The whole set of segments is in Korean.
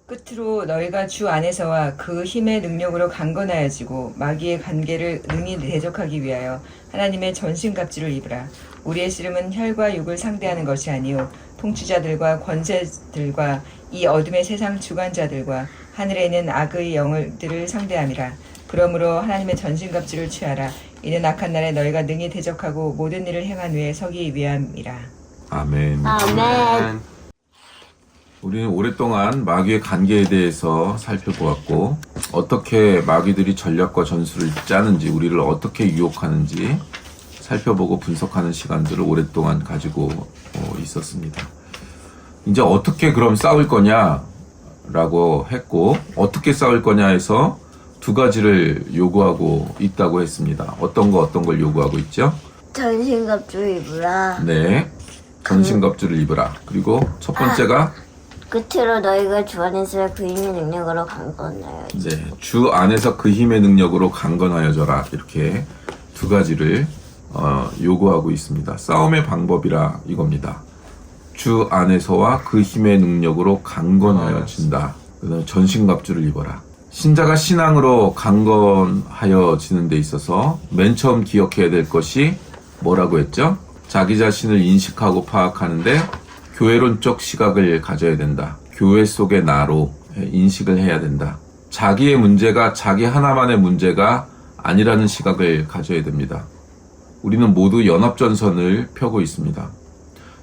끝으로 너희가 주 안에서와 그 힘의 능력으로 강건하여지고 마귀의 관계를 능히 대적하기 위하여 하나님의 전신갑주를 입으라. 우리의 씨름은 혈과 육을 상대하는 것이 아니요 통치자들과 권세들과 이 어둠의 세상 주관자들과 하늘에 있는 악의 영들을 상대함이라. 그러므로 하나님의 전신갑주를 취하라. 이는 악한 날에 너희가 능히 대적하고 모든 일을 행한 후에 서기 위함이라. 아멘. 아멘. 우리는 오랫동안 마귀의 관계에 대해서 살펴보았고, 어떻게 마귀들이 전략과 전술을 짜는지, 우리를 어떻게 유혹하는지 살펴보고 분석하는 시간들을 오랫동안 가지고 있었습니다. 이제 어떻게 그럼 싸울 거냐라고 했고, 어떻게 싸울 거냐 해서 두 가지를 요구하고 있다고 했습니다. 어떤 걸 요구하고 있죠? 전신갑주 입으라. 네. 전신갑주를 입으라. 그리고 첫 번째가 끝으로 너희가 주 안에서 그 힘의 능력으로 강건하여지. 네, 주 안에서 그 힘의 능력으로 강건하여져라. 이렇게 두 가지를 요구하고 있습니다. 싸움의 방법이라 이겁니다. 주 안에서와 그 힘의 능력으로 강건하여진다. 그다음에 전신갑주를 입어라. 신자가 신앙으로 강건하여지는 데 있어서 맨 처음 기억해야 될 것이 뭐라고 했죠? 자기 자신을 인식하고 파악하는데 교회론적 시각을 가져야 된다. 교회 속의 나로 인식을 해야 된다. 자기의 문제가 자기 하나만의 문제가 아니라는 시각을 가져야 됩니다. 우리는 모두 연합전선을 펴고 있습니다.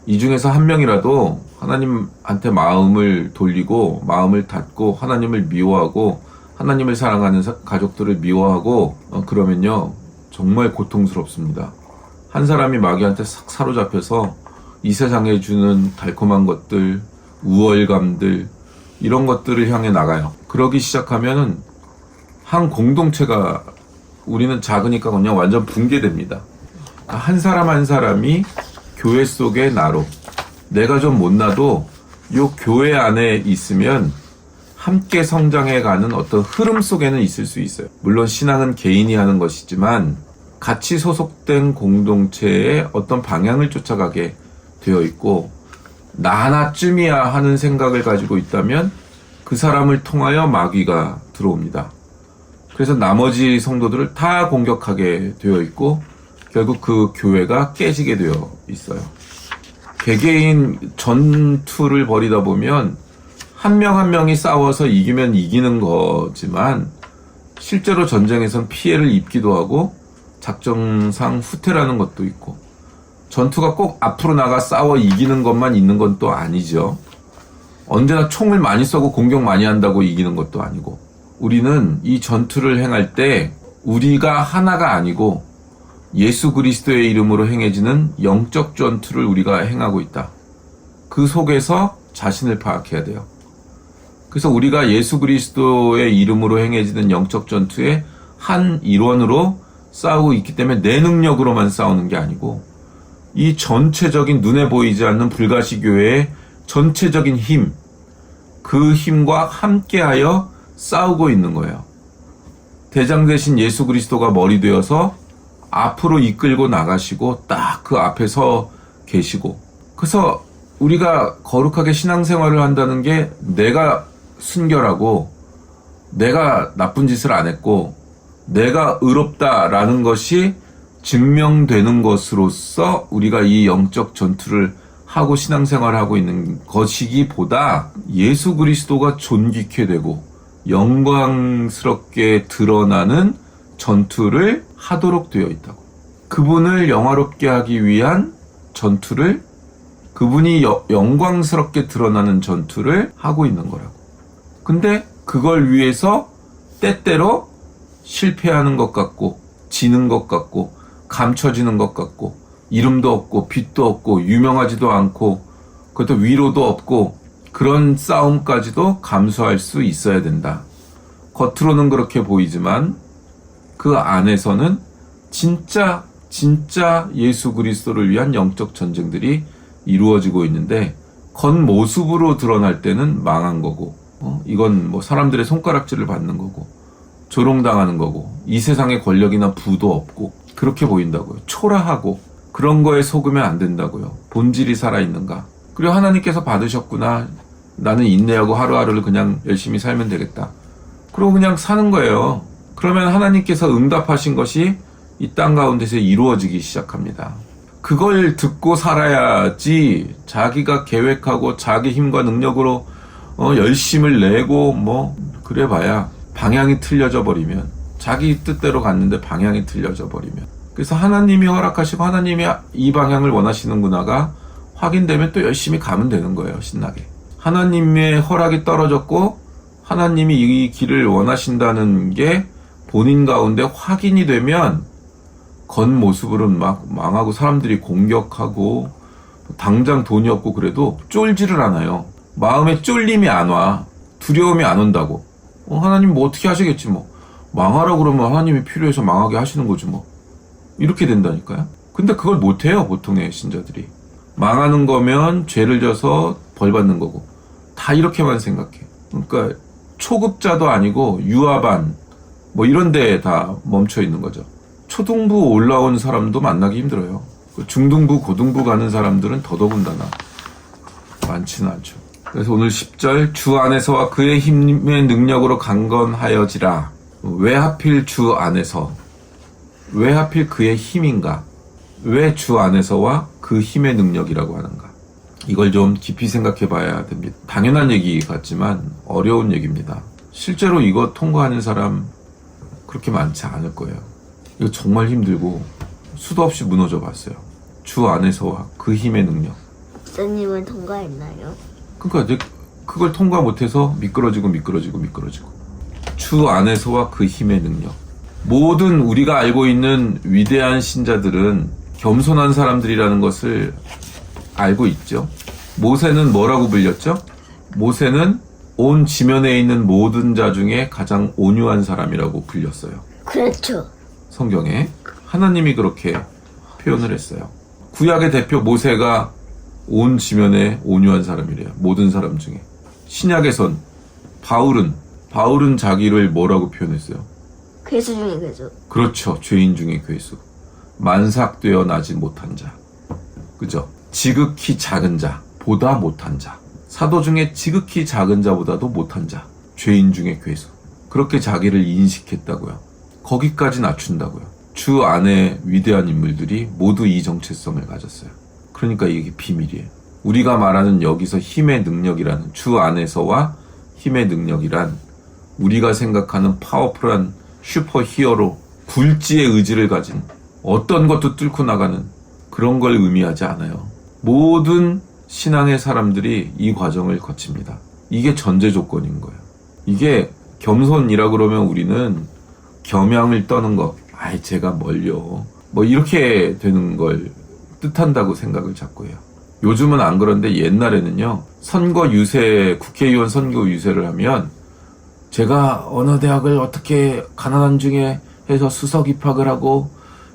이 중에서 한 명이라도 하나님한테 마음을 돌리고 마음을 닫고 하나님을 미워하고 하나님을 사랑하는 가족들을 미워하고 그러면요 정말 고통스럽습니다. 한 사람이 마귀한테 싹 사로잡혀서 이 세상에 주는 달콤한 것들, 우월감들 이런 것들을 향해 나가요. 그러기 시작하면은 한 공동체가 우리는 작으니까 그냥 완전 붕괴됩니다. 한 사람 한 사람이 교회 속의 나로 내가 좀 못나도 요 교회 안에 있으면 함께 성장해가는 어떤 흐름 속에는 있을 수 있어요. 물론 신앙은 개인이 하는 것이지만 같이 소속된 공동체의 어떤 방향을 쫓아가게 되어 있고 나 하나쯤이야 하는 생각을 가지고 있다면 그 사람을 통하여 마귀가 들어옵니다. 그래서 나머지 성도들을 다 공격하게 되어 있고 결국 그 교회가 깨지게 되어 있어요. 개개인 전투를 벌이다 보면 한 명 한 명이 싸워서 이기면 이기는 거지만 실제로 전쟁에선 피해를 입기도 하고 작전상 후퇴라는 것도 있고 전투가 꼭 앞으로 나가 싸워 이기는 것만 있는 건 또 아니죠. 언제나 총을 많이 쏘고 공격 많이 한다고 이기는 것도 아니고 우리는 이 전투를 행할 때 우리가 하나가 아니고 예수 그리스도의 이름으로 행해지는 영적 전투를 우리가 행하고 있다. 그 속에서 자신을 파악해야 돼요. 그래서 우리가 예수 그리스도의 이름으로 행해지는 영적 전투의 한 일원으로 싸우고 있기 때문에 내 능력으로만 싸우는 게 아니고 이 전체적인 눈에 보이지 않는 불가시교회의 전체적인 힘, 그 힘과 함께하여 싸우고 있는 거예요. 대장 되신 예수 그리스도가 머리 되어서 앞으로 이끌고 나가시고 딱 그 앞에 서 계시고 그래서 우리가 거룩하게 신앙생활을 한다는 게 내가 순결하고 내가 나쁜 짓을 안 했고 내가 의롭다라는 것이 증명되는 것으로서 우리가 이 영적 전투를 하고 신앙생활을 하고 있는 것이기보다 예수 그리스도가 존귀케 되고 영광스럽게 드러나는 전투를 하도록 되어 있다고. 그분을 영화롭게 하기 위한 전투를 그분이 영광스럽게 드러나는 전투를 하고 있는 거라고. 근데 그걸 위해서 때때로 실패하는 것 같고 지는 것 같고 감춰지는 것 같고 이름도 없고 빛도 없고 유명하지도 않고 그것도 위로도 없고 그런 싸움까지도 감수할 수 있어야 된다. 겉으로는 그렇게 보이지만 그 안에서는 진짜 예수 그리스도를 위한 영적 전쟁들이 이루어지고 있는데 겉모습으로 드러날 때는 망한 거고 이건 뭐 사람들의 손가락질을 받는 거고 조롱당하는 거고 이 세상에 권력이나 부도 없고 그렇게 보인다고요. 초라하고 그런 거에 속으면 안 된다고요. 본질이 살아있는가. 그리고 하나님께서 받으셨구나. 나는 인내하고 하루하루를 그냥 열심히 살면 되겠다. 그러고 그냥 사는 거예요. 그러면 하나님께서 응답하신 것이 이 땅 가운데서 이루어지기 시작합니다. 그걸 듣고 살아야지 자기가 계획하고 자기 힘과 능력으로 열심을 내고 그래봐야 방향이 틀려져 버리면, 자기 뜻대로 갔는데 방향이 틀려져 버리면, 그래서 하나님이 허락하시고 하나님이 이 방향을 원하시는구나가 확인되면 또 열심히 가면 되는 거예요. 신나게. 하나님의 허락이 떨어졌고 하나님이 이 길을 원하신다는 게 본인 가운데 확인이 되면 겉모습으로는 막 망하고 사람들이 공격하고 당장 돈이 없고 그래도 쫄지를 않아요. 마음에 쫄림이 안 와. 두려움이 안 온다고. 하나님 뭐 어떻게 하시겠지 뭐. 망하라 그러면 하나님이 필요해서 망하게 하시는 거지 뭐. 이렇게 된다니까요. 근데 그걸 못해요, 보통의 신자들이. 망하는 거면 죄를 져서 벌 받는 거고. 다 이렇게만 생각해. 그러니까 초급자도 아니고 유아반 이런 데에 다 멈춰 있는 거죠. 초등부 올라온 사람도 만나기 힘들어요. 중등부, 고등부 가는 사람들은 더더군다나 많지는 않죠. 그래서 오늘 10절, 주 안에서와 그의 힘의 능력으로 강건하여지라. 왜 하필 주 안에서? 왜 하필 그의 힘인가? 왜 주 안에서와 그 힘의 능력이라고 하는가? 이걸 좀 깊이 생각해 봐야 됩니다. 당연한 얘기 같지만 어려운 얘기입니다. 실제로 이거 통과하는 사람 그렇게 많지 않을 거예요. 이거 정말 힘들고 수도 없이 무너져 봤어요. 주 안에서와 그 힘의 능력. 목사님은 통과했나요? 그러니까 이제 그걸 통과 못해서 미끄러지고. 주 안에서와 그 힘의 능력. 모든 우리가 알고 있는 위대한 신자들은 겸손한 사람들이라는 것을 알고 있죠. 모세는 뭐라고 불렸죠? 모세는 온 지면에 있는 모든 자 중에 가장 온유한 사람이라고 불렸어요. 그렇죠. 성경에 하나님이 그렇게 표현을 했어요. 구약의 대표 모세가 온 지면에 온유한 사람이래요. 모든 사람 중에. 신약에선 바울은 자기를 뭐라고 표현했어요? 괴수 중에 괴수. 그렇죠. 죄인 중에 괴수. 만삭되어 나지 못한 자. 그죠? 지극히 작은 자 보다 못한 자. 사도 중에 지극히 작은 자보다도 못한 자. 죄인 중에 괴수. 그렇게 자기를 인식했다고요. 거기까지 낮춘다고요. 주 안에 위대한 인물들이 모두 이 정체성을 가졌어요. 그러니까 이게 비밀이에요. 우리가 말하는 여기서 힘의 능력이라는, 주 안에서와 힘의 능력이란 우리가 생각하는 파워풀한 슈퍼 히어로, 굴지의 의지를 가진 어떤 것도 뚫고 나가는 그런 걸 의미하지 않아요. 모든 신앙의 사람들이 이 과정을 거칩니다. 이게 전제 조건인 거예요. 이게 겸손이라 그러면 우리는 겸양을 떠는 거, 제가 뭘요. 이렇게 되는 걸 뜻한다고 생각을 자꾸 해요. 요즘은 안 그런데 옛날에는요, 국회의원 선거 유세를 하면 제가 어느 대학을 어떻게 가난한 중에 해서 수석 입학을 하고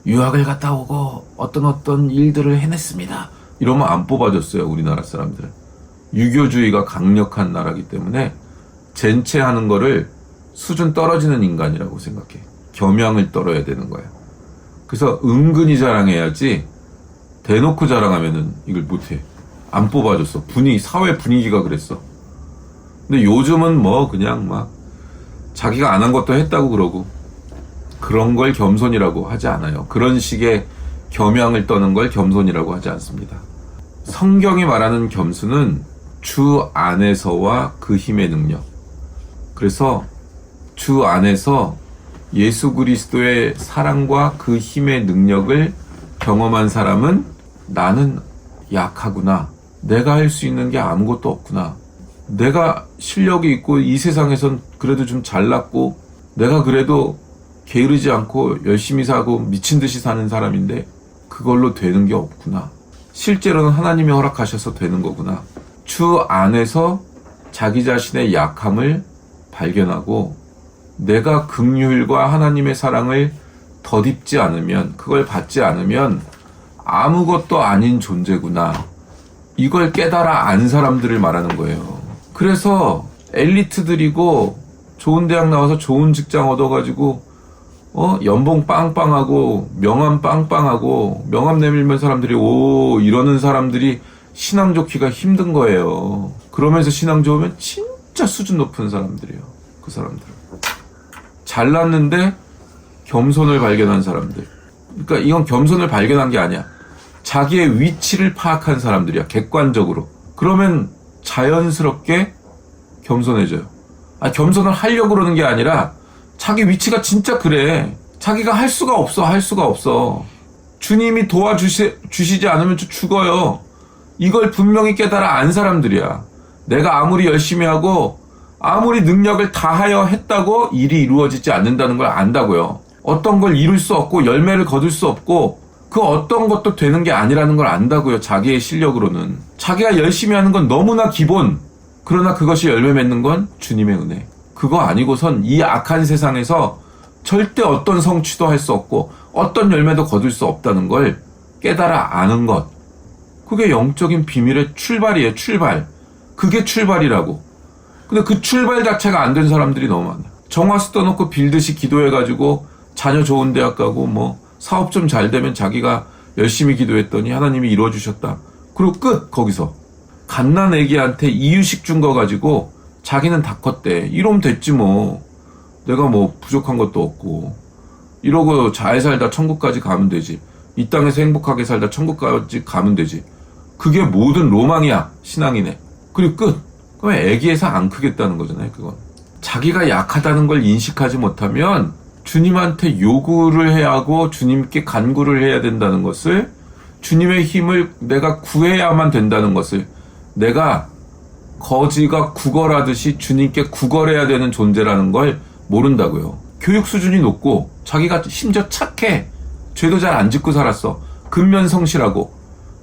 유학을 갔다 오고 어떤 일들을 해냈습니다. 이러면 안 뽑아줬어요, 우리나라 사람들은. 유교주의가 강력한 나라기 때문에 젠체하는 거를 수준 떨어지는 인간이라고 생각해. 겸양을 떨어야 되는 거예요. 그래서 은근히 자랑해야지 대놓고 자랑하면은 이걸 못해. 안 뽑아줬어. 사회 분위기가 그랬어. 근데 요즘은 그냥 막 자기가 안 한 것도 했다고 그러고, 그런 걸 겸손이라고 하지 않아요. 그런 식의 겸양을 떠는 걸 겸손이라고 하지 않습니다. 성경이 말하는 겸손은 주 안에서와 그 힘의 능력. 그래서 주 안에서 예수 그리스도의 사랑과 그 힘의 능력을 경험한 사람은 나는 약하구나. 내가 할 수 있는 게 아무것도 없구나. 내가 실력이 있고 이 세상에선 그래도 좀 잘났고 내가 그래도 게으르지 않고 열심히 사고 미친 듯이 사는 사람인데 그걸로 되는 게 없구나. 실제로는 하나님이 허락하셔서 되는 거구나. 주 안에서 자기 자신의 약함을 발견하고 내가 긍휼과 하나님의 사랑을 덧입지 않으면, 그걸 받지 않으면 아무것도 아닌 존재구나. 이걸 깨달아 안 사람들을 말하는 거예요. 그래서 엘리트들이고 좋은 대학 나와서 좋은 직장 얻어가지고 연봉 빵빵하고 명함 빵빵하고 명함 내밀면 사람들이 이러는 사람들이 신앙 좋기가 힘든 거예요. 그러면서 신앙 좋으면 진짜 수준 높은 사람들이에요. 그 사람들은. 잘났는데 겸손을 발견한 사람들. 그러니까 이건 겸손을 발견한 게 아니야. 자기의 위치를 파악한 사람들이야. 객관적으로. 그러면 자연스럽게 겸손해져요. 겸손을 하려고 그러는 게 아니라 자기 위치가 진짜 그래. 자기가 할 수가 없어. 주님이 도와주시지 않으면 죽어요. 이걸 분명히 깨달아 안 사람들이야. 내가 아무리 열심히 하고 아무리 능력을 다하여 했다고 일이 이루어지지 않는다는 걸 안다고요. 어떤 걸 이룰 수 없고 열매를 거둘 수 없고 그 어떤 것도 되는 게 아니라는 걸 안다고요. 자기의 실력으로는. 자기가 열심히 하는 건 너무나 기본. 그러나 그것이 열매 맺는 건 주님의 은혜. 그거 아니고선 이 악한 세상에서 절대 어떤 성취도 할 수 없고 어떤 열매도 거둘 수 없다는 걸 깨달아 아는 것. 그게 영적인 비밀의 출발이에요. 출발. 그게 출발이라고. 근데 그 출발 자체가 안 된 사람들이 너무 많아. 정화수 떠놓고 빌듯이 기도해가지고 자녀 좋은 대학 가고 뭐 사업 좀 잘 되면 자기가 열심히 기도했더니 하나님이 이루어주셨다. 그리고 끝. 거기서. 갓난 애기한테 이유식 준 거 가지고 자기는 다 컸대. 이러면 됐지 뭐. 내가 뭐 부족한 것도 없고. 이러고 잘 살다 천국까지 가면 되지. 이 땅에서 행복하게 살다 천국까지 가면 되지. 그게 모든 로망이야. 신앙인의. 그리고 끝. 그럼 애기에서 안 크겠다는 거잖아요. 그건. 자기가 약하다는 걸 인식하지 못하면 주님한테 요구를 해야 하고 주님께 간구를 해야 된다는 것을, 주님의 힘을 내가 구해야만 된다는 것을, 내가 거지가 구걸하듯이 주님께 구걸해야 되는 존재라는 걸 모른다고요. 교육 수준이 높고 자기가 심지어 착해. 죄도 잘 안 짓고 살았어. 근면성실하고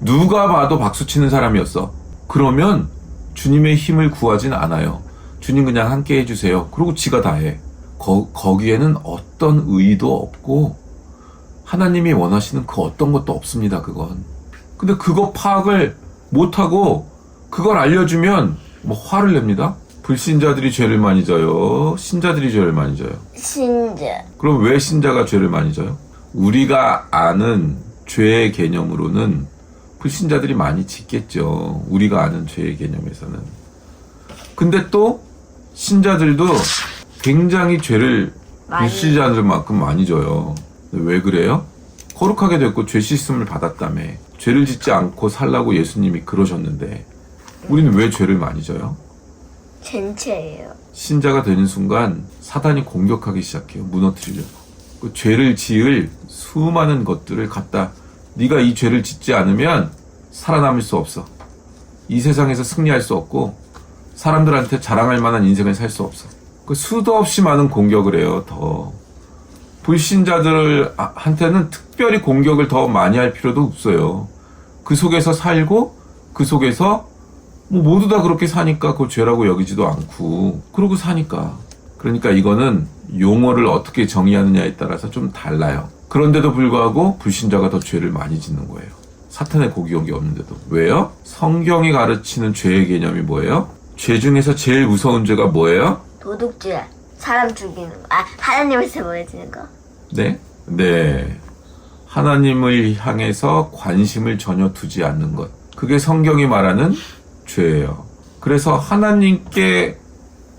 누가 봐도 박수치는 사람이었어. 그러면 주님의 힘을 구하진 않아요. 주님 그냥 함께 해주세요. 그리고 지가 다 해. 거기에는 어떤 의의도 없고 하나님이 원하시는 그 어떤 것도 없습니다. 그건. 근데 그거 파악을 못하고 그걸 알려주면 뭐 화를 냅니다. 불신자들이 죄를 많이 져요? 신자들이 죄를 많이 져요? 신자. 그럼 왜 신자가 죄를 많이 져요? 우리가 아는 죄의 개념으로는 불신자들이 많이 짓겠죠. 우리가 아는 죄의 개념에서는. 근데 또 신자들도 굉장히 죄를 불신자들만큼 많이 져요. 왜 그래요? 거룩하게 됐고 죄 씻음을 받았다며. 죄를 짓지 않고 살라고 예수님이 그러셨는데 우리는 왜 죄를 많이 져요? 전체예요. 신자가 되는 순간 사단이 공격하기 시작해요. 무너뜨리려고. 그 죄를 지을 수많은 것들을 갖다, 네가 이 죄를 짓지 않으면 살아남을 수 없어. 이 세상에서 승리할 수 없고 사람들한테 자랑할 만한 인생을 살 수 없어. 그 수도 없이 많은 공격을 해요. 더 불신자들한테는 특별히 공격을 더 많이 할 필요도 없어요. 그 속에서 살고 그 속에서 뭐 모두 다 그렇게 사니까 그 죄라고 여기지도 않고 그러고 사니까. 그러니까 이거는 용어를 어떻게 정의하느냐에 따라서 좀 달라요. 그런데도 불구하고 불신자가 더 죄를 많이 짓는 거예요. 사탄의 고기욕이 없는데도. 왜요? 성경이 가르치는 죄의 개념이 뭐예요? 죄 중에서 제일 무서운 죄가 뭐예요? 도둑질. 사람 죽이는 거. 하나님을 세워지는 거. 네? 네. 하나님을 향해서 관심을 전혀 두지 않는 것. 그게 성경이 말하는 죄예요. 그래서 하나님께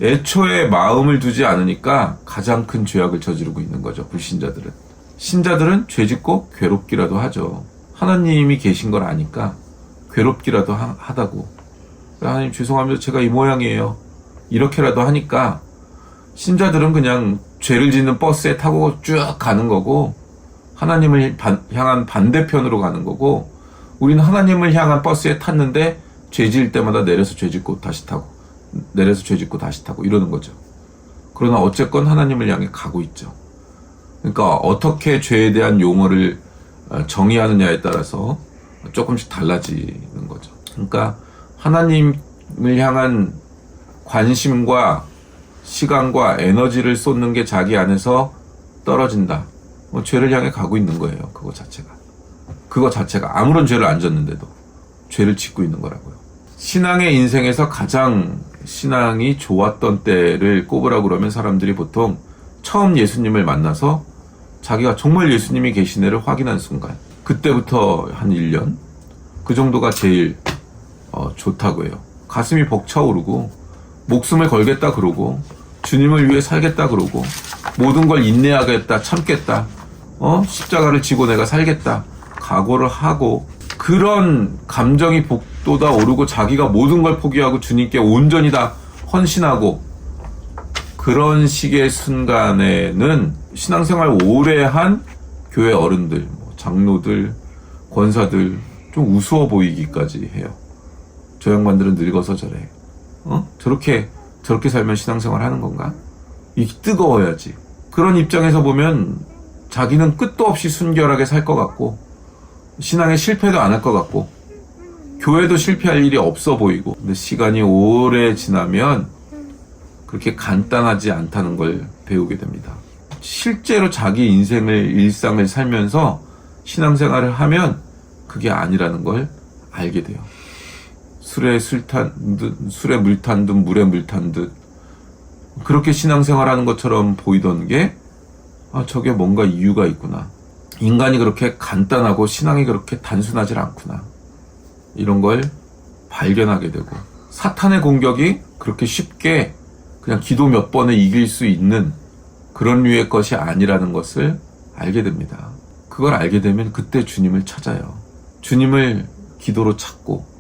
애초에 마음을 두지 않으니까 가장 큰 죄악을 저지르고 있는 거죠. 불신자들은. 신자들은 죄짓고 괴롭기라도 하죠. 하나님이 계신 걸 아니까 괴롭기라도 하다고. 하나님 죄송합니다. 제가 이 모양이에요. 이렇게라도 하니까 신자들은 그냥 죄를 짓는 버스에 타고 쭉 가는 거고 하나님을 향한 반대편으로 가는 거고, 우리는 하나님을 향한 버스에 탔는데 죄 지을 때마다 내려서 죄 짓고 다시 타고 내려서 죄 짓고 다시 타고 이러는 거죠. 그러나 어쨌건 하나님을 향해 가고 있죠. 그러니까 어떻게 죄에 대한 용어를 정의하느냐에 따라서 조금씩 달라지는 거죠. 그러니까 하나님을 향한 관심과 시간과 에너지를 쏟는 게 자기 안에서 떨어진다. 죄를 향해 가고 있는 거예요. 그거 자체가 아무런 죄를 안 졌는데도 죄를 짓고 있는 거라고요. 신앙의 인생에서 가장 신앙이 좋았던 때를 꼽으라고 그러면 사람들이 보통 처음 예수님을 만나서 자기가 정말 예수님이 계시네를 확인한 순간, 그때부터 한 1년 그 정도가 제일 좋다고 해요. 가슴이 벅차오르고 목숨을 걸겠다 그러고 주님을 위해 살겠다 그러고 모든 걸 인내하겠다 참겠다 십자가를 지고 내가 살겠다 각오를 하고 그런 감정이 복돋아 오르고 자기가 모든 걸 포기하고 주님께 온전히 다 헌신하고 그런 식의 순간에는 신앙생활 오래 한 교회 어른들, 장로들, 권사들 좀 우스워 보이기까지 해요. 저 양반들은 늙어서 저래. 저렇게 살면 신앙생활 하는 건가? 이 뜨거워야지. 그런 입장에서 보면 자기는 끝도 없이 순결하게 살 것 같고 신앙에 실패도 안 할 것 같고 교회도 실패할 일이 없어 보이고 근데 시간이 오래 지나면 그렇게 간단하지 않다는 걸 배우게 됩니다. 실제로 자기 일상을 살면서 신앙생활을 하면 그게 아니라는 걸 알게 돼요. 술에 물 탄 듯 물에 물 탄 듯 그렇게 신앙생활하는 것처럼 보이던 게 저게 뭔가 이유가 있구나. 인간이 그렇게 간단하고 신앙이 그렇게 단순하지 않구나. 이런 걸 발견하게 되고 사탄의 공격이 그렇게 쉽게 그냥 기도 몇 번에 이길 수 있는 그런 류의 것이 아니라는 것을 알게 됩니다. 그걸 알게 되면 그때 주님을 찾아요. 주님을 기도로 찾고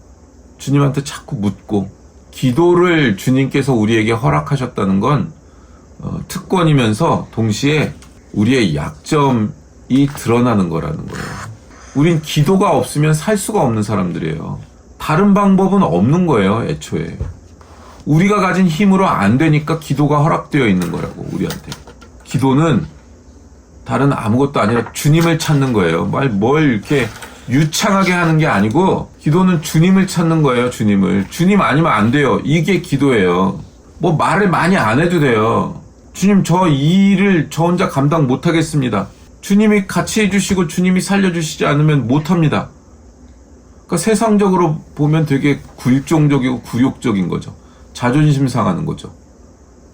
주님한테 자꾸 묻고 기도를 주님께서 우리에게 허락하셨다는 건 특권이면서 동시에 우리의 약점이 드러나는 거라는 거예요. 우린 기도가 없으면 살 수가 없는 사람들이에요. 다른 방법은 없는 거예요, 애초에. 우리가 가진 힘으로 안 되니까 기도가 허락되어 있는 거라고, 우리한테. 기도는 다른 아무것도 아니라 주님을 찾는 거예요. 뭘 이렇게 유창하게 하는 게 아니고 기도는 주님을 찾는 거예요. 주님 아니면 안 돼요. 이게 기도예요. 말을 많이 안 해도 돼요. 주님 저 이 일을 저 혼자 감당 못 하겠습니다. 주님이 같이 해주시고 주님이 살려주시지 않으면 못 합니다. 그러니까 세상적으로 보면 되게 굴종적이고 굴욕적인 거죠. 자존심 상하는 거죠.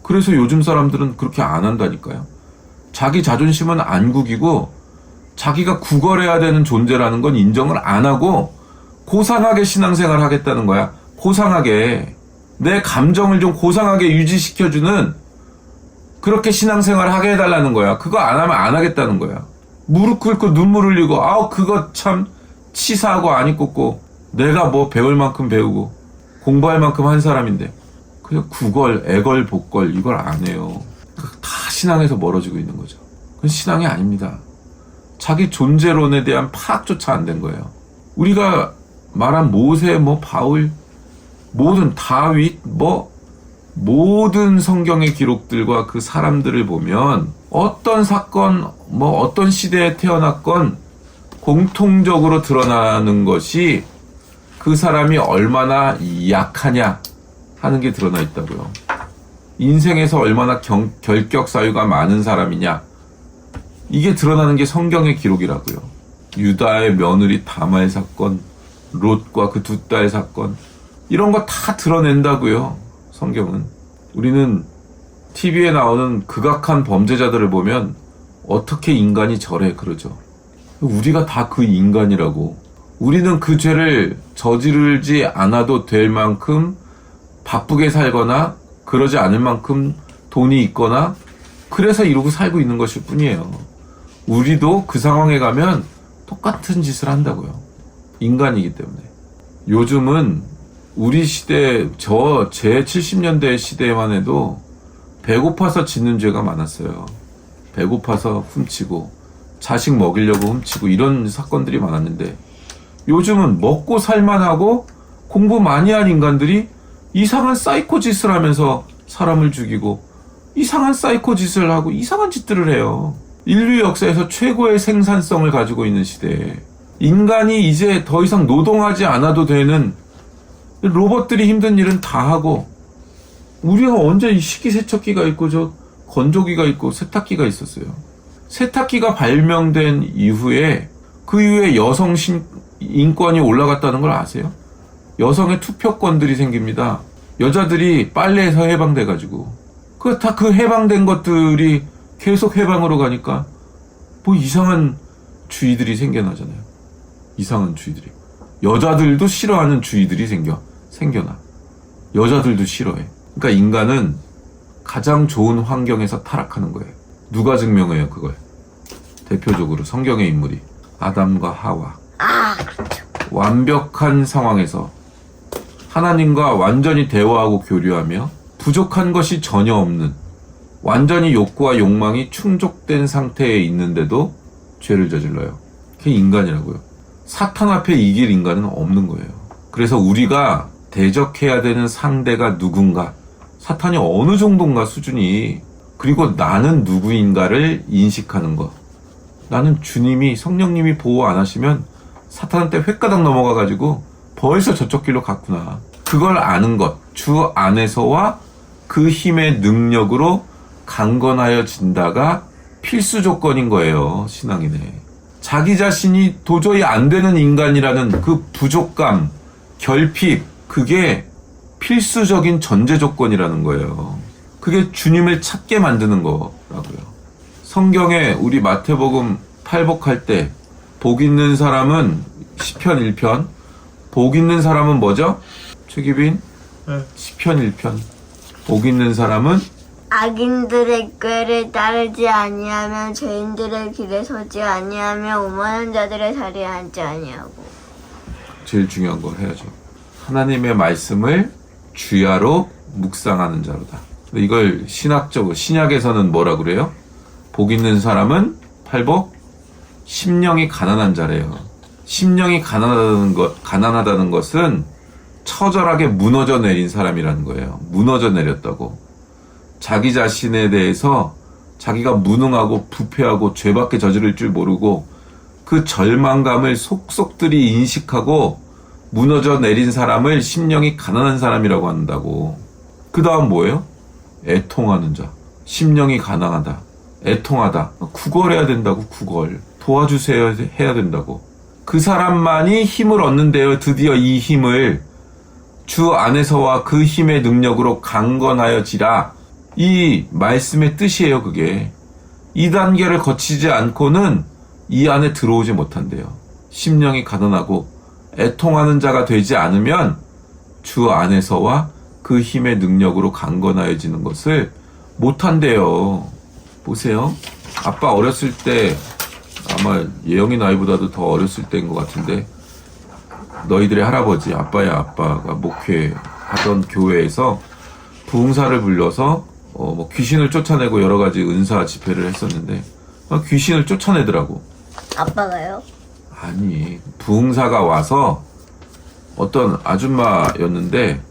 그래서 요즘 사람들은 그렇게 안 한다니까요. 자기 자존심은 안 구기고 자기가 구걸해야 되는 존재라는 건 인정을 안 하고 고상하게 신앙생활을 하겠다는 거야. 고상하게. 내 감정을 좀 고상하게 유지시켜주는 그렇게 신앙생활을 하게 해달라는 거야. 그거 안 하면 안 하겠다는 거야. 무릎 꿇고 눈물 흘리고 그거 참 치사하고 안 이뻤고 내가 배울 만큼 배우고 공부할 만큼 한 사람인데 그냥 구걸, 애걸, 복걸 이걸 안 해요. 다 신앙에서 멀어지고 있는 거죠. 그건 신앙이 아닙니다. 자기 존재론에 대한 파악조차 안 된 거예요. 우리가 말한 모세, 바울, 모든 다윗, 모든 성경의 기록들과 그 사람들을 보면 어떤 사건, 어떤 시대에 태어났건 공통적으로 드러나는 것이 그 사람이 얼마나 약하냐 하는 게 드러나 있다고요. 인생에서 얼마나 결격 사유가 많은 사람이냐 이게 드러나는 게 성경의 기록이라고요. 유다의 며느리 다말 사건, 롯과 그 두 딸 사건 이런 거 다 드러낸다고요. 성경은. 우리는 TV에 나오는 극악한 범죄자들을 보면 어떻게 인간이 저래 그러죠. 우리가 다 그 인간이라고. 우리는 그 죄를 저지르지 않아도 될 만큼 바쁘게 살거나 그러지 않을 만큼 돈이 있거나 그래서 이러고 살고 있는 것일 뿐이에요. 우리도 그 상황에 가면 똑같은 짓을 한다고요. 인간이기 때문에. 요즘은 우리 시대, 제 70년대 시대에만 해도 배고파서 짓는 죄가 많았어요. 배고파서 훔치고 자식 먹이려고 훔치고 이런 사건들이 많았는데 요즘은 먹고 살만하고 공부 많이 한 인간들이 이상한 사이코 짓을 하면서 사람을 죽이고 이상한 사이코 짓을 하고 이상한 짓들을 해요. 인류 역사에서 최고의 생산성을 가지고 있는 시대에 인간이 이제 더 이상 노동하지 않아도 되는 로봇들이 힘든 일은 다 하고 우리가 언제 이 식기세척기가 있고 건조기가 있고 세탁기가 있었어요. 세탁기가 발명된 이후에 그 이후에 여성 인권이 올라갔다는 걸 아세요? 여성의 투표권들이 생깁니다. 여자들이 빨래에서 해방돼가지고 그 해방된 것들이 계속 해방으로 가니까 이상한 주의들이 생겨나잖아요. 이상한 주의들이. 여자들도 싫어하는 주의들이 생겨나. 여자들도 싫어해. 그러니까 인간은 가장 좋은 환경에서 타락하는 거예요. 누가 증명해요, 그걸? 대표적으로 성경의 인물이 아담과 하와. 그렇죠. 완벽한 상황에서 하나님과 완전히 대화하고 교류하며 부족한 것이 전혀 없는 완전히 욕구와 욕망이 충족된 상태에 있는데도 죄를 저질러요. 그게 인간이라고요. 사탄 앞에 이길 인간은 없는 거예요. 그래서 우리가 대적해야 되는 상대가 누군가, 사탄이 어느 정도인가 수준이, 그리고 나는 누구인가를 인식하는 것. 나는 주님이, 성령님이 보호 안 하시면 사탄한테 횟가닥 넘어가가지고 벌써 저쪽 길로 갔구나. 그걸 아는 것, 주 안에서와 그 힘의 능력으로 강건하여진다가 필수 조건인 거예요, 신앙인의. 자기 자신이 도저히 안 되는 인간이라는 그 부족감, 결핍, 그게 필수적인 전제 조건이라는 거예요. 그게 주님을 찾게 만드는 거라고요. 성경에 우리 마태복음 팔복할 때 복 있는 사람은 시편 1편, 복 있는 사람은 뭐죠? 최기빈? 시편 1편. 복 있는 사람은 악인들의 꾀를 따르지 아니하며 죄인들의 길에 서지 아니하며 오만한 자들의 자리에 앉지 아니하고. 제일 중요한 걸 해야죠. 하나님의 말씀을 주야로 묵상하는 자로다. 이걸 신학적으로, 신약에서는 뭐라 그래요? 복 있는 사람은 팔복, 심령이 가난한 자래요. 심령이 가난하다는 것은 처절하게 무너져 내린 사람이라는 거예요. 무너져 내렸다고. 자기 자신에 대해서 자기가 무능하고 부패하고 죄밖에 저지를 줄 모르고 그 절망감을 속속들이 인식하고 무너져 내린 사람을 심령이 가난한 사람이라고 한다고. 그 다음 뭐예요? 애통하는 자. 심령이 가난하다. 애통하다. 구걸해야 된다고, 구걸. 도와주세요 해야 된다고. 그 사람만이 힘을 얻는데요. 드디어 이 힘을 주 안에서와 그 힘의 능력으로 강건하여지라. 이 말씀의 뜻이에요, 그게. 이 단계를 거치지 않고는 이 안에 들어오지 못한대요. 심령이 가난하고 애통하는 자가 되지 않으면 주 안에서와 그 힘의 능력으로 강건하여지는 것을 못한대요. 보세요. 아빠 어렸을 때, 아마 예영이 나이보다도 더 어렸을 때인 것 같은데, 너희들의 할아버지, 아빠의 아빠가 목회하던 교회에서 부흥사를 불러서 귀신을 쫓아내고 여러 가지 은사 집회를 했었는데 귀신을 쫓아내더라고. 아빠가요? 아니, 부흥사가 와서 어떤 아줌마였는데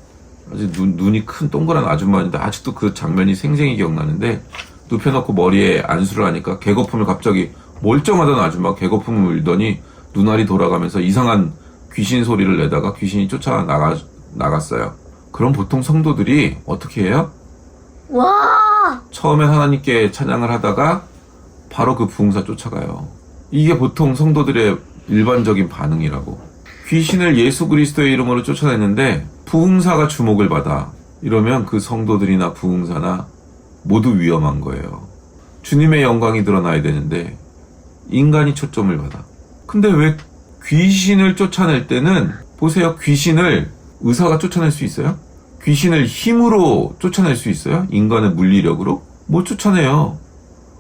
아주 눈이 큰 동그란 아줌마인데 아직도 그 장면이 생생히 기억나는데 눕혀놓고 머리에 안수를 하니까 개거품을 갑자기 멀쩡하던 아줌마가 개거품을 물더니 눈알이 돌아가면서 이상한 귀신 소리를 내다가 귀신이 나갔어요. 그럼 보통 성도들이 어떻게 해요? 와! 처음엔 하나님께 찬양을 하다가 바로 그 부흥사 쫓아가요. 이게 보통 성도들의 일반적인 반응이라고. 귀신을 예수 그리스도의 이름으로 쫓아냈는데 부흥사가 주목을 받아. 이러면 그 성도들이나 부흥사나 모두 위험한 거예요. 주님의 영광이 드러나야 되는데 인간이 초점을 받아. 근데 왜 귀신을 쫓아낼 때는, 보세요, 귀신을 의사가 쫓아낼 수 있어요? 귀신을 힘으로 쫓아낼 수 있어요? 인간의 물리력으로? 못 쫓아내요.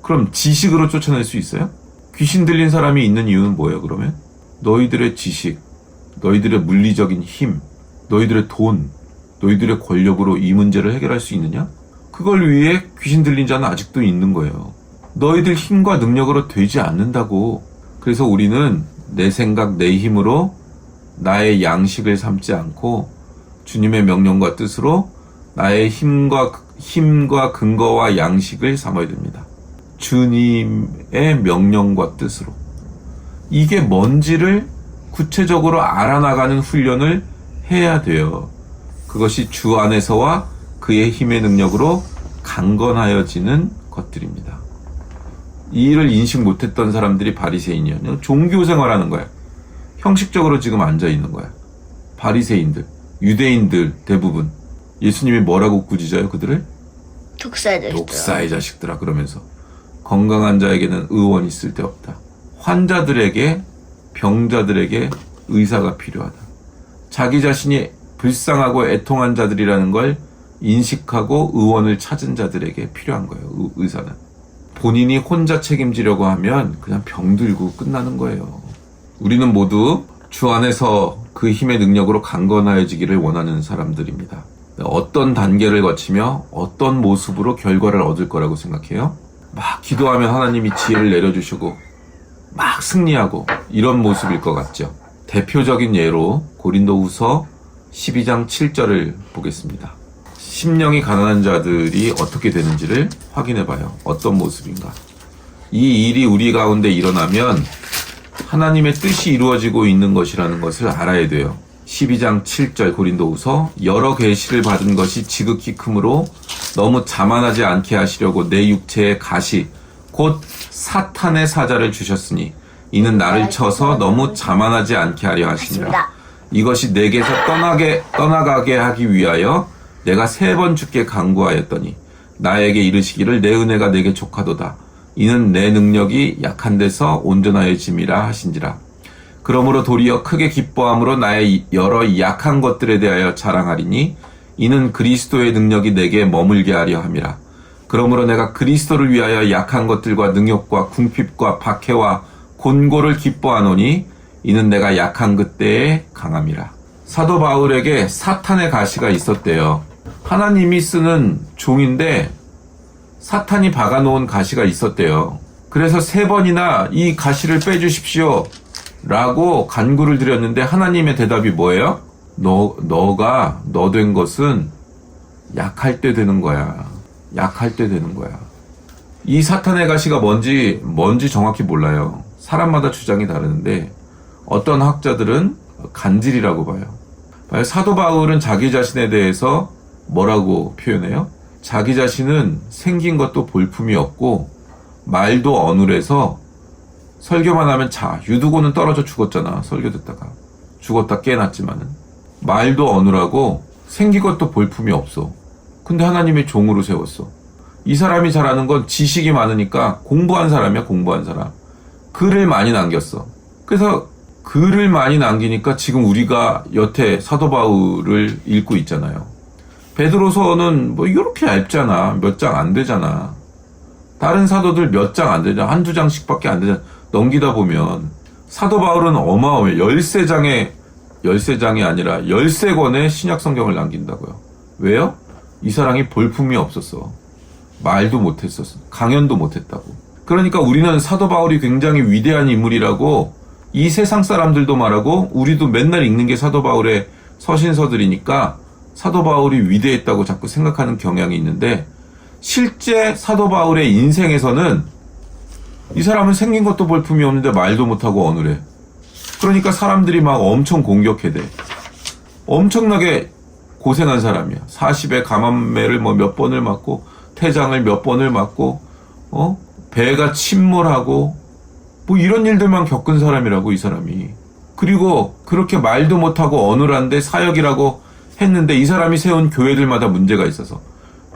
그럼 지식으로 쫓아낼 수 있어요? 귀신 들린 사람이 있는 이유는 뭐예요, 그러면? 너희들의 지식, 너희들의 물리적인 힘, 너희들의 돈, 너희들의 권력으로 이 문제를 해결할 수 있느냐? 그걸 위해 귀신 들린 자는 아직도 있는 거예요. 너희들 힘과 능력으로 되지 않는다고. 그래서 우리는 내 생각, 내 힘으로 나의 양식을 삼지 않고 주님의 명령과 뜻으로 나의 힘과 근거와 양식을 삼아야 됩니다. 주님의 명령과 뜻으로. 이게 뭔지를 구체적으로 알아나가는 훈련을 해야 돼요. 그것이 주 안에서와 그의 힘의 능력으로 강건하여지는 것들입니다. 이 일을 인식 못했던 사람들이 바리새인이야. 그냥 종교 생활하는 거야. 형식적으로 지금 앉아있는 거야. 바리새인들, 유대인들 대부분. 예수님이 뭐라고 꾸짖어요, 그들을? 독사의 자식들아, 그러면서 건강한 자에게는 의원이 있을 데 없다. 환자들에게, 병자들에게 의사가 필요하다. 자기 자신이 불쌍하고 애통한 자들이라는 걸 인식하고 의원을 찾은 자들에게 필요한 거예요. 의사는. 본인이 혼자 책임지려고 하면 그냥 병들고 끝나는 거예요. 우리는 모두 주 안에서 그 힘의 능력으로 강건하여지기를 원하는 사람들입니다. 어떤 단계를 거치며 어떤 모습으로 결과를 얻을 거라고 생각해요? 막 기도하면 하나님이 지혜를 내려주시고 막 승리하고 이런 모습일 것 같죠. 대표적인 예로 고린도후서 12장 7절을 보겠습니다. 심령이 가난한 자들이 어떻게 되는지를 확인해봐요. 어떤 모습인가. 이 일이 우리 가운데 일어나면 하나님의 뜻이 이루어지고 있는 것이라는 것을 알아야 돼요. 12장 7절 고린도후서 여러 계시를 받은 것이 지극히 크므로 너무 자만하지 않게 하시려고 내 육체에 가시 곧 사탄의 사자를 주셨으니 이는 나를 쳐서 너무 자만하지 않게 하려 하시니라. 이것이 내게서 떠나가게 하기 위하여 내가 3번 주께 간구하였더니 나에게 이르시기를 내 은혜가 내게 족하도다. 이는 내 능력이 약한 데서 온전하여짐이라 하신지라. 그러므로 도리어 크게 기뻐함으로 나의 여러 약한 것들에 대하여 자랑하리니 이는 그리스도의 능력이 내게 머물게 하려 함이라. 그러므로 내가 그리스도를 위하여 약한 것들과 능욕과 궁핍과 박해와 곤고를 기뻐하노니 이는 내가 약한 그때에 강함이라. 사도 바울에게 사탄의 가시가 있었대요. 하나님이 쓰는 종인데 사탄이 박아놓은 가시가 있었대요. 그래서 3번이나 이 가시를 빼주십시오 라고 간구를 드렸는데 하나님의 대답이 뭐예요? 너가 너 된 것은 약할 때 되는 거야. 약할 때 되는 거야. 이 사탄의 가시가 뭔지 정확히 몰라요. 사람마다 주장이 다르는데 어떤 학자들은 간질이라고 봐요. 사도 바울은 자기 자신에 대해서 뭐라고 표현해요? 자기 자신은 생긴 것도 볼품이 없고 말도 어눌해서 설교만 하면 유두고는 떨어져 죽었잖아. 설교 듣다가 죽었다 깨어났지만은 말도 어눌하고 생긴 것도 볼품이 없어. 근데 하나님의 종으로 세웠어. 이 사람이 잘하는 건 지식이 많으니까 공부한 사람이야. 공부한 사람. 글을 많이 남겼어. 그래서 글을 많이 남기니까 지금 우리가 여태 사도 바울을 읽고 있잖아요. 베드로서는 뭐 이렇게 얇잖아. 몇 장 안 되잖아. 다른 사도들 몇 장 안 되잖아. 1-2장씩밖에 안 되잖아. 넘기다 보면 사도 바울은 어마어마해. 13장이 아니라 13권의 신약 성경을 남긴다고요. 왜요? 이 사람이 볼품이 없었어. 말도 못했었어. 강연도 못했다고. 그러니까 우리는 사도 바울이 굉장히 위대한 인물이라고 이 세상 사람들도 말하고 우리도 맨날 읽는 게 사도 바울의 서신서들이니까 사도 바울이 위대했다고 자꾸 생각하는 경향이 있는데 실제 사도 바울의 인생에서는 이 사람은 생긴 것도 볼품이 없는데 말도 못하고 어눌해. 그러니까 사람들이 막 엄청 공격해대. 엄청나게 고생한 사람이야. 40에 감암매를 몇 번을 맞고 태장을 몇 번을 맞고 배가 침몰하고 이런 일들만 겪은 사람이라고 이 사람이. 그리고 그렇게 말도 못하고 어눌한데 사역이라고 했는데 이 사람이 세운 교회들마다 문제가 있어서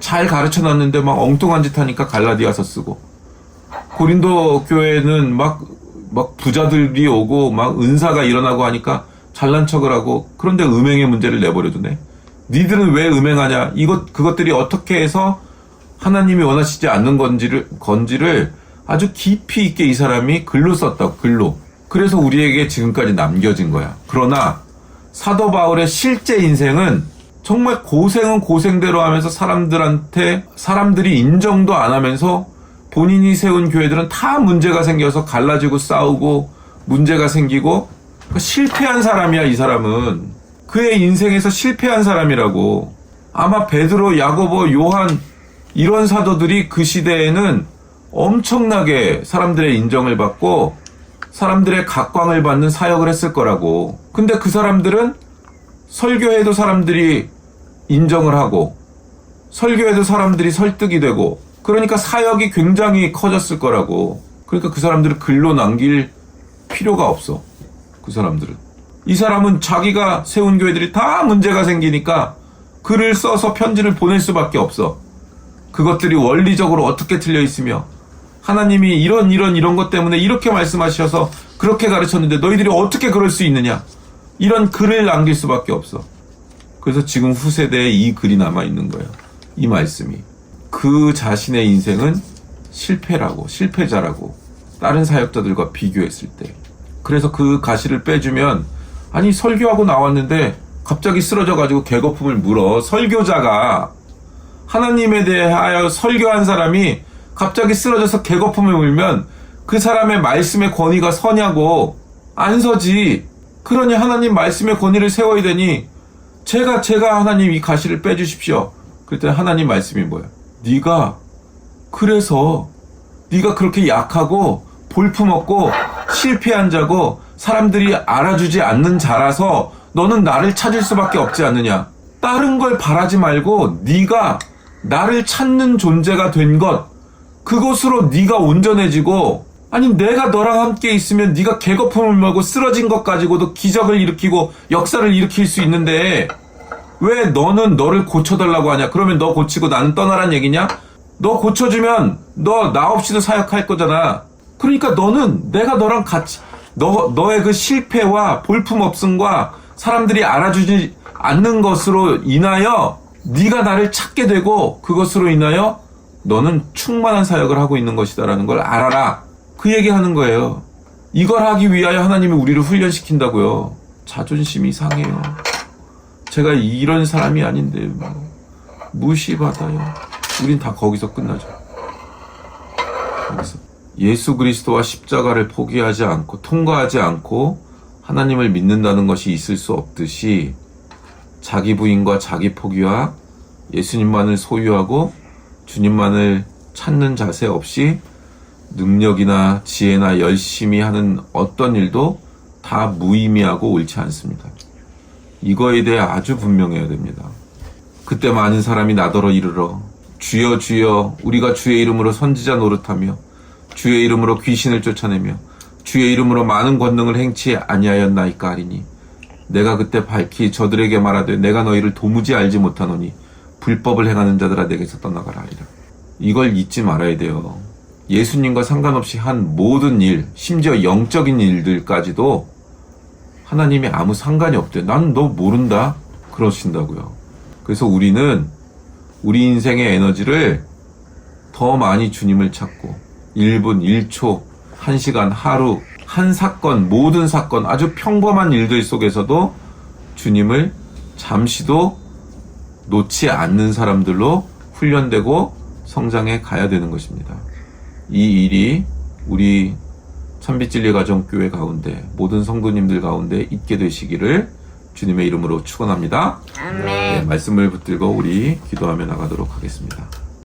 잘 가르쳐놨는데 막 엉뚱한 짓 하니까 갈라디아서 쓰고 고린도 교회는 막 부자들이 오고 막 은사가 일어나고 하니까 잘난 척을 하고 그런데 음행의 문제를 내버려두네. 니들은 왜 음행하냐? 그것들이 어떻게 해서 하나님이 원하시지 않는 건지를 아주 깊이 있게 이 사람이 글로 썼다고. 글로. 그래서 우리에게 지금까지 남겨진 거야. 그러나 사도 바울의 실제 인생은 정말 고생은 고생대로 하면서 사람들이 인정도 안 하면서 본인이 세운 교회들은 다 문제가 생겨서 갈라지고 싸우고 문제가 생기고 실패한 사람이야. 이 사람은 그의 인생에서 실패한 사람이라고. 아마 베드로, 야고보, 요한 이런 사도들이 그 시대에는 엄청나게 사람들의 인정을 받고 사람들의 각광을 받는 사역을 했을 거라고. 근데 그 사람들은 설교해도 사람들이 인정을 하고 설교해도 사람들이 설득이 되고 그러니까 사역이 굉장히 커졌을 거라고. 그러니까 그 사람들을 글로 남길 필요가 없어. 그 사람들은. 이 사람은 자기가 세운 교회들이 다 문제가 생기니까 글을 써서 편지를 보낼 수밖에 없어. 그것들이 원리적으로 어떻게 틀려 있으며 하나님이 이런 것 때문에 이렇게 말씀하셔서 그렇게 가르쳤는데 너희들이 어떻게 그럴 수 있느냐. 이런 글을 남길 수밖에 없어. 그래서 지금 후세대에 이 글이 남아있는 거예요. 이 말씀이. 그 자신의 인생은 실패라고, 실패자라고, 다른 사역자들과 비교했을 때. 그래서 그 가시를 빼주면, 아니, 설교하고 나왔는데 갑자기 쓰러져가지고 개거품을 물어. 설교자가, 하나님에 대하여 설교한 사람이 갑자기 쓰러져서 개거품을 물면 그 사람의 말씀의 권위가 서냐고. 안 서지. 그러니 하나님 말씀의 권위를 세워야 되니 제가 하나님 이 가시를 빼주십시오. 그랬더니 하나님 말씀이 뭐야? 그래서 네가 그렇게 약하고 볼품없고 실패한 자고 사람들이 알아주지 않는 자라서 너는 나를 찾을 수밖에 없지 않느냐. 다른 걸 바라지 말고 네가 나를 찾는 존재가 된 것, 그것으로 네가 온전해지고, 아니 내가 너랑 함께 있으면 네가 개거품을 물고 쓰러진 것 가지고도 기적을 일으키고 역사를 일으킬 수 있는데 왜 너는 너를 고쳐달라고 하냐? 그러면 너 고치고 나는 떠나란 얘기냐? 너 고쳐주면 너 나 없이도 사역할 거잖아. 그러니까 너는 내가 너랑 같이 너의 그 실패와 볼품없음과 사람들이 알아주지 않는 것으로 인하여 네가 나를 찾게 되고 그것으로 인하여 너는 충만한 사역을 하고 있는 것이다라는 걸 알아라. 그 얘기하는 거예요. 이걸 하기 위하여 하나님이 우리를 훈련시킨다고요. 자존심이 상해요. 제가 이런 사람이 아닌데 무시받아요. 우린 다 거기서 끝나죠. 거기서. 예수 그리스도와 십자가를 포기하지 않고 통과하지 않고 하나님을 믿는다는 것이 있을 수 없듯이 자기 부인과 자기 포기와 예수님만을 소유하고 주님만을 찾는 자세 없이 능력이나 지혜나 열심히 하는 어떤 일도 다 무의미하고 옳지 않습니다. 이거에 대해 아주 분명해야 됩니다. 그때 많은 사람이 나더러 이르러 주여 주여 우리가 주의 이름으로 선지자 노릇하며 주의 이름으로 귀신을 쫓아내며 주의 이름으로 많은 권능을 행치 아니하였나이까 하리니 내가 그때 밝히 저들에게 말하되 내가 너희를 도무지 알지 못하노니 불법을 행하는 자들아 내게서 떠나가라 하리라. 이걸 잊지 말아야 돼요. 예수님과 상관없이 한 모든 일, 심지어 영적인 일들까지도 하나님이 아무 상관이 없대. 난 너 모른다 그러신다고요. 그래서 우리는 우리 인생의 에너지를 더 많이 주님을 찾고 1분, 1초, 1시간, 하루, 한 사건, 모든 사건, 아주 평범한 일들 속에서도 주님을 잠시도 놓지 않는 사람들로 훈련되고 성장해 가야 되는 것입니다. 이 일이 우리 참빛진리가정교회 가운데 모든 성도님들 가운데 있게 되시기를 주님의 이름으로 축원합니다. 아멘. 네, 말씀을 붙들고 우리 기도하며 나가도록 하겠습니다.